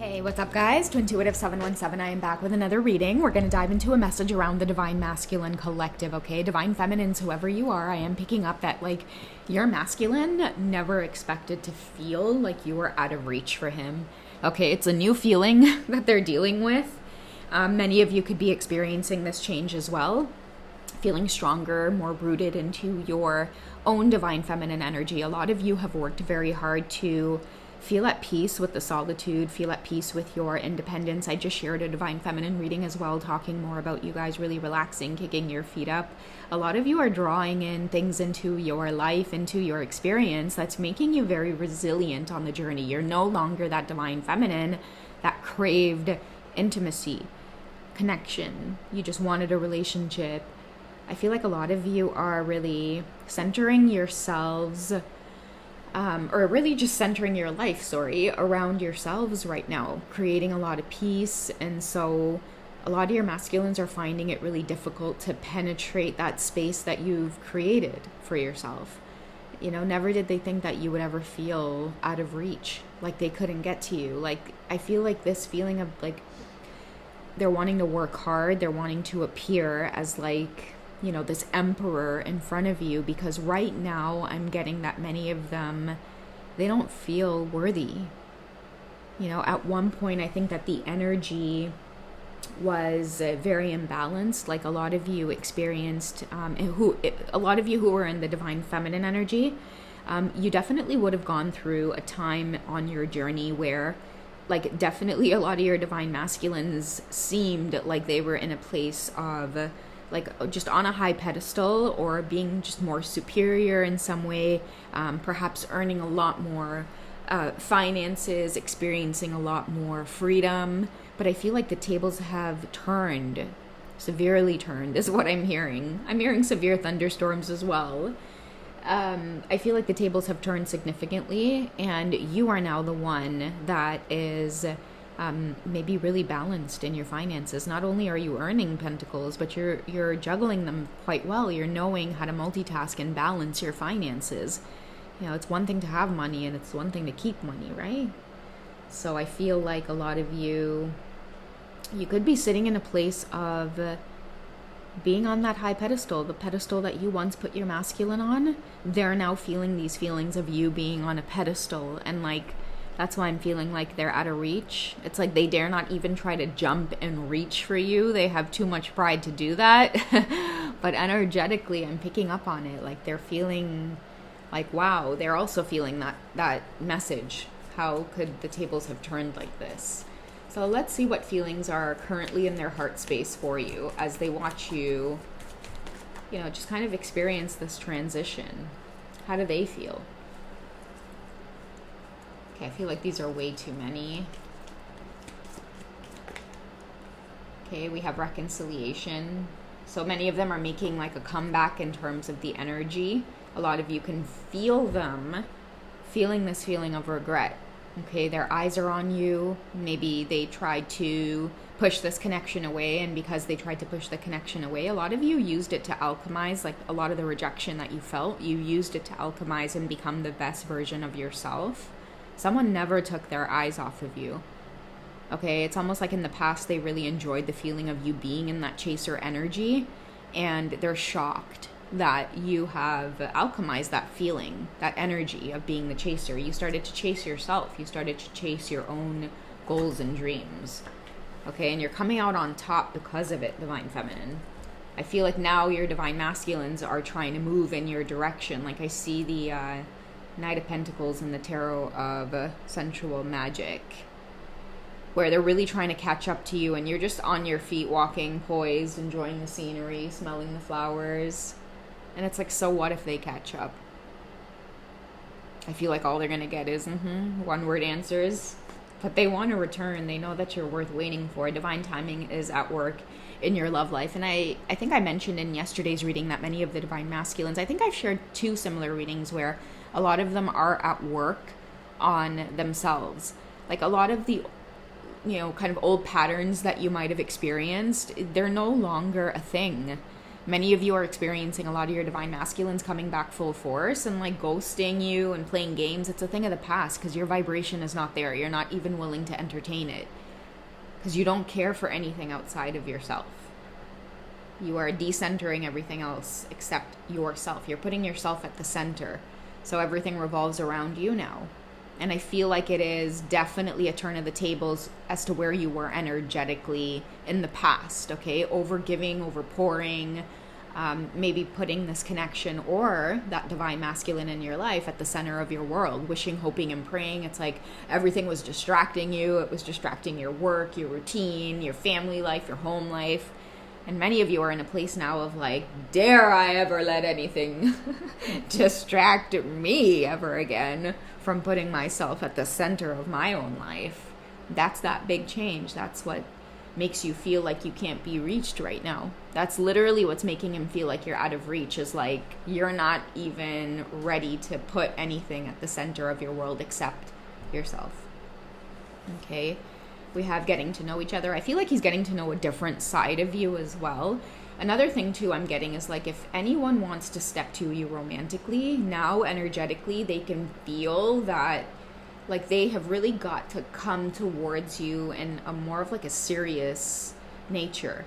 Hey, what's up, guys? To Intuitive 717, I am back with another reading. We're going to dive into a message around the Divine Masculine Collective, okay? Divine Feminines, whoever you are, I am picking up that, your masculine never expected to feel like you were out of reach for him, okay? It's a new feeling that they're dealing with. Many of you could be experiencing this change as well, feeling stronger, more rooted into your own Divine Feminine energy. A lot of you have worked very hard to feel at peace with the solitude, feel at peace with your independence. I just shared a Divine Feminine reading as well, talking more about you guys really relaxing, kicking your feet up. A lot of you are drawing in things into your life, into your experience that's making you very resilient on the journey. You're no longer that Divine Feminine that craved intimacy, connection. You just wanted a relationship. I feel like a lot of you are really centering yourselves or really just centering your life, around yourselves right now, creating a lot of peace. And so a lot of your masculines are finding it really difficult to penetrate that space that you've created for yourself. You know, never did they think that you would ever feel out of reach, like they couldn't get to you. Like, I feel like this feeling of they're wanting to work hard, they're wanting to appear as this emperor in front of you, because right now I'm getting that many of them, they don't feel worthy. At one point I think that the energy was very imbalanced. Like a lot of you experienced, a lot of you who were in the Divine Feminine energy, you definitely would have gone through a time on your journey where definitely a lot of your Divine Masculines seemed like they were in a place of just on a high pedestal, or being just more superior in some way, perhaps earning a lot more finances, experiencing a lot more freedom. But I feel like the tables have turned, severely turned is what I'm hearing. I'm hearing severe thunderstorms as well. I feel like the tables have turned significantly, and you are now the one that is maybe really balanced in your finances. Not only are you earning pentacles, but you're juggling them quite well. You're knowing how to multitask and balance your finances. It's one thing to have money and it's one thing to keep money, right? So I feel like a lot of you could be sitting in a place of being on that high pedestal, the pedestal that you once put your masculine on. They're now feeling these feelings of you being on a pedestal, and that's why I'm feeling like they're out of reach. It's like they dare not even try to jump and reach for you. They have too much pride to do that. But energetically, I'm picking up on it. They're feeling wow, they're also feeling that message. How could the tables have turned like this? So let's see what feelings are currently in their heart space for you as they watch you, just kind of experience this transition. How do they feel? I feel like these are way too many. Okay, we have reconciliation. So many of them are making a comeback in terms of the energy. A lot of you can feel them feeling this feeling of regret. Okay, their eyes are on you. Maybe they tried to push this connection away, and because they tried to push the connection away, a lot of you used it to alchemize, a lot of the rejection that you felt, you used it to alchemize and become the best version of yourself. Someone never took their eyes off of you. Okay, it's almost like in the past they really enjoyed the feeling of you being in that chaser energy, and they're shocked that you have alchemized that feeling, that energy of being the chaser. You started to chase yourself. You started to chase your own goals and dreams. Okay, and you're coming out on top because of it, Divine Feminine. I feel like now your Divine Masculines are trying to move in your direction. I see the Knight of Pentacles in the Tarot of Sensual Magic, where they're really trying to catch up to you, and you're just on your feet, walking, poised, enjoying the scenery, smelling the flowers. And it's so what if they catch up? I feel like all they're going to get is one-word answers. But they want to return. They know that you're worth waiting for. Divine timing is at work in your love life. And I think I mentioned in yesterday's reading that many of the Divine Masculines, I think I've shared two similar readings where a lot of them are at work on themselves. A lot of the kind of old patterns that you might have experienced, they're no longer a thing. Many of you are experiencing a lot of your divine masculines coming back full force and like ghosting you and playing games. It's a thing of the past because your vibration is not there. You're not even willing to entertain it because you don't care for anything outside of yourself. You are decentering everything else except yourself. You're putting yourself at the center. So everything revolves around you now. And I feel like it is definitely a turn of the tables as to where you were energetically in the past, okay? Overgiving, overpouring, maybe putting this connection or that divine masculine in your life at the center of your world, wishing, hoping, and praying. It's like everything was distracting you. It was distracting your work, your routine, your family life, your home life. And many of you are in a place now of like, dare I ever let anything distract me ever again from putting myself at the center of my own life. That's that big change. That's what makes you feel like you can't be reached right now. That's literally what's making him feel like you're out of reach, is like you're not even ready to put anything at the center of your world except yourself. Okay? We have getting to know each other. I feel like he's getting to know a different side of you as well. Another thing too I'm getting is like if anyone wants to step to you romantically, now energetically they can feel that like they have really got to come towards you in a more of like a serious nature.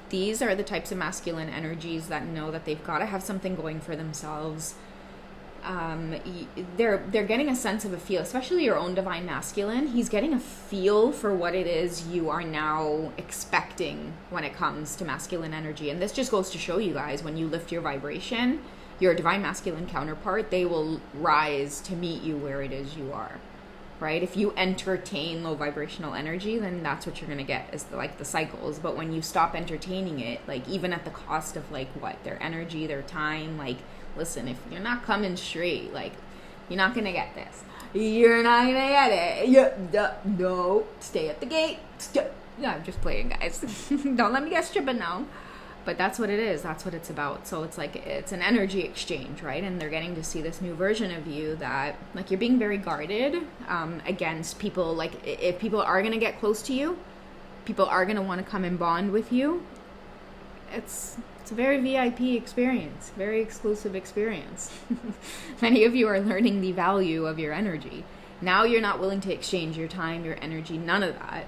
These are the types of masculine energies that know that they've got to have something going for themselves. They're getting a sense of a feel, especially your own divine masculine. He's getting a feel for what it is you are now expecting when it comes to masculine energy. And this just goes to show you guys, when you lift your vibration, your divine masculine counterpart, they will rise to meet you where it is you are, right? If you entertain low vibrational energy, then that's what you're going to get, is like the cycles. But when you stop entertaining it, like even at the cost of like what, their energy, their time, like, listen, if you're not coming straight, like, you're not going to get this. You're not going to get it. No, stay at the gate. No, I'm just playing, guys. Don't let me get stripping now. But that's what it is. That's what it's about. So it's like, it's an energy exchange, right? And they're getting to see this new version of you that, like, you're being very guarded against people. Like, if people are going to get close to you, people are going to want to come and bond with you. It's a very VIP experience, very exclusive experience. Many of you are learning the value of your energy. Now you're not willing to exchange your time, your energy, none of that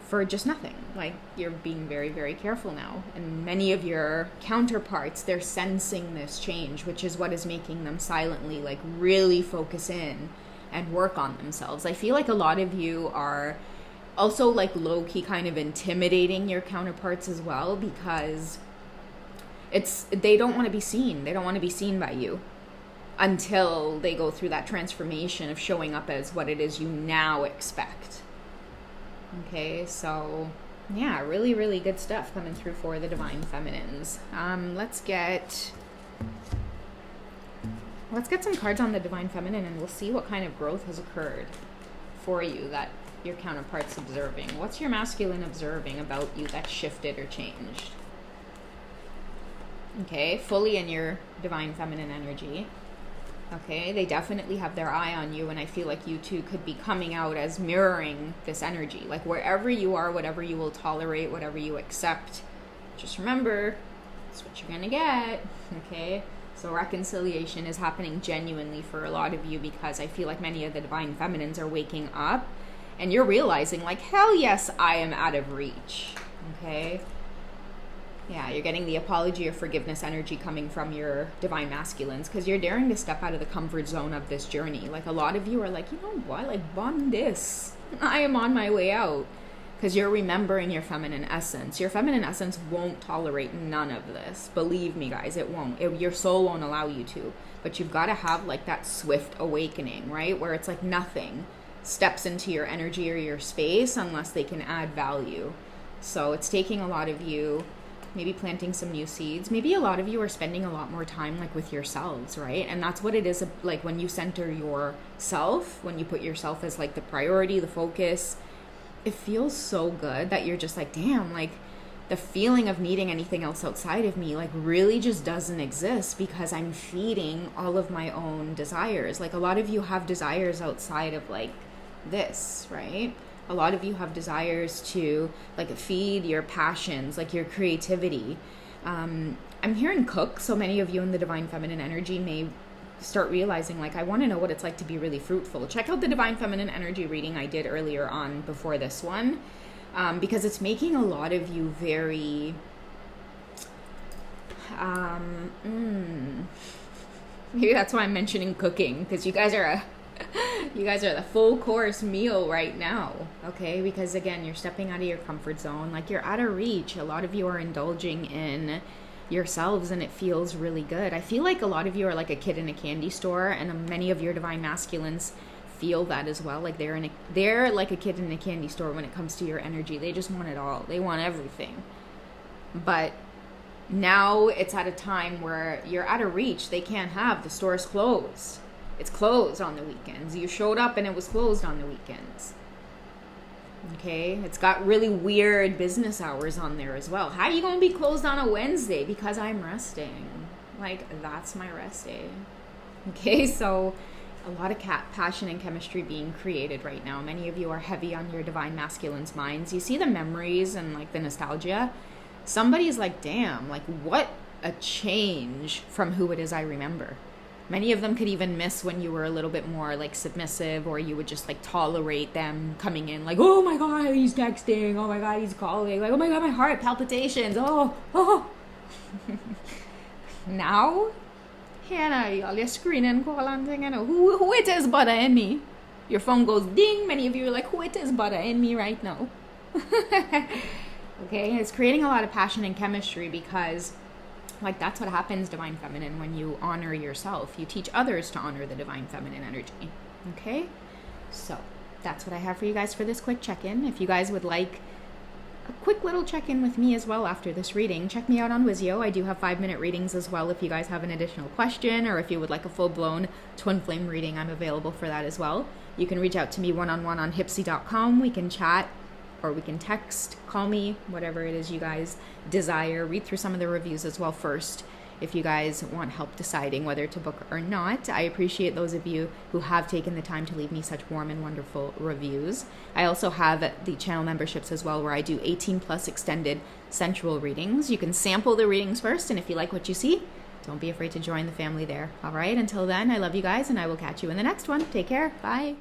for just nothing. Like, you're being very, very careful now. And many of your counterparts, they're sensing this change, which is what is making them silently, like, really focus in and work on themselves. I feel like a lot of you are also, like, low-key kind of intimidating your counterparts as well, because they don't want to be seen. They don't want to be seen by you until they go through that transformation of showing up as what it is you now expect. Okay, so yeah, really, really good stuff coming through for the divine feminines. Let's get some cards on the divine feminine, and we'll see what kind of growth has occurred for you that your counterpart's observing. What's your masculine observing about you that shifted or changed? Okay, fully in your divine feminine energy. Okay, they definitely have their eye on you, and I feel like you two could be coming out as mirroring this energy. Like, wherever you are, whatever you will tolerate, whatever you accept, just remember, that's what you're gonna get. Okay, so reconciliation is happening genuinely for a lot of you, because I feel like many of the divine feminines are waking up, and you're realizing, like, hell yes, I am out of reach. Okay. Yeah, you're getting the apology or forgiveness energy coming from your divine masculines, because you're daring to step out of the comfort zone of this journey. Like, a lot of you are like, you know what, like, bond this. I am on my way out, because you're remembering your feminine essence. Your feminine essence won't tolerate none of this. Believe me, guys, it won't. Your soul won't allow you to. But you've got to have, like, that swift awakening, right? Where it's like nothing steps into your energy or your space unless they can add value. So it's taking a lot of you maybe planting some new seeds. Maybe a lot of you are spending a lot more time, like, with yourselves, right? And that's what it is, like, when you center yourself, when you put yourself as, like, the priority, the focus, it feels so good that you're just like, damn, like, the feeling of needing anything else outside of me, like, really just doesn't exist, because I'm feeding all of my own desires. Like, a lot of you have desires outside of, like, this, right? A lot of you have desires to, like, feed your passions, like your creativity. I'm hearing cook, so many of you in the divine feminine energy may start realizing, like, I want to know what it's like to be really fruitful. Check out the divine feminine energy reading I did earlier on before this one, because it's making a lot of you very maybe that's why I'm mentioning cooking, because you guys are the full course meal right now, okay? Because again, you're stepping out of your comfort zone, like you're out of reach. A lot of you are indulging in yourselves, and it feels really good. I feel like a lot of you are like a kid in a candy store, and many of your divine masculines feel that as well. Like they're like a kid in a candy store when it comes to your energy. They just want it all. They want everything. But now it's at a time where you're out of reach. They can't have. The store's closed. It's closed on the weekends. You showed up and it was closed on the weekends. Okay? It's got really weird business hours on there as well. How are you going to be closed on a Wednesday? Because I'm resting. Like, that's my rest day. Okay? So a lot of passion and chemistry being created right now. Many of you are heavy on your divine masculine's minds. You see the memories and like the nostalgia. Somebody's like, damn, like what a change from who it is I remember. Many of them could even miss when you were a little bit more like submissive, or you would just like tolerate them coming in like, oh my God, he's texting. Oh my God, he's calling. Like, oh my God, my heart palpitations. Oh. Now, Hannah, you're screening, calling, you know, who it is buttering me? Your phone goes ding. Many of you are like, who it is buttering me right now? Okay, it's creating a lot of passion and chemistry because, like, that's what happens, divine feminine, when you honor yourself. You teach others to honor the divine feminine energy. Okay, so that's what I have for you guys for this quick check-in. If you guys would like a quick little check-in with me as well after this reading, check me out on Wizio. I do have 5-minute readings as well. If you guys have an additional question, or if you would like a full-blown twin flame reading, I'm available for that as well. You can reach out to me one-on-one on Hipsy.com. We can chat, or we can text, call me, whatever it is you guys desire. Read through some of the reviews as well first if you guys want help deciding whether to book or not. I appreciate those of you who have taken the time to leave me such warm and wonderful reviews. I also have the channel memberships as well, where I do 18 plus extended sensual readings. You can sample the readings first, and if you like what you see, don't be afraid to join the family there. All right, until then, I love you guys, and I will catch you in the next one. Take care. Bye.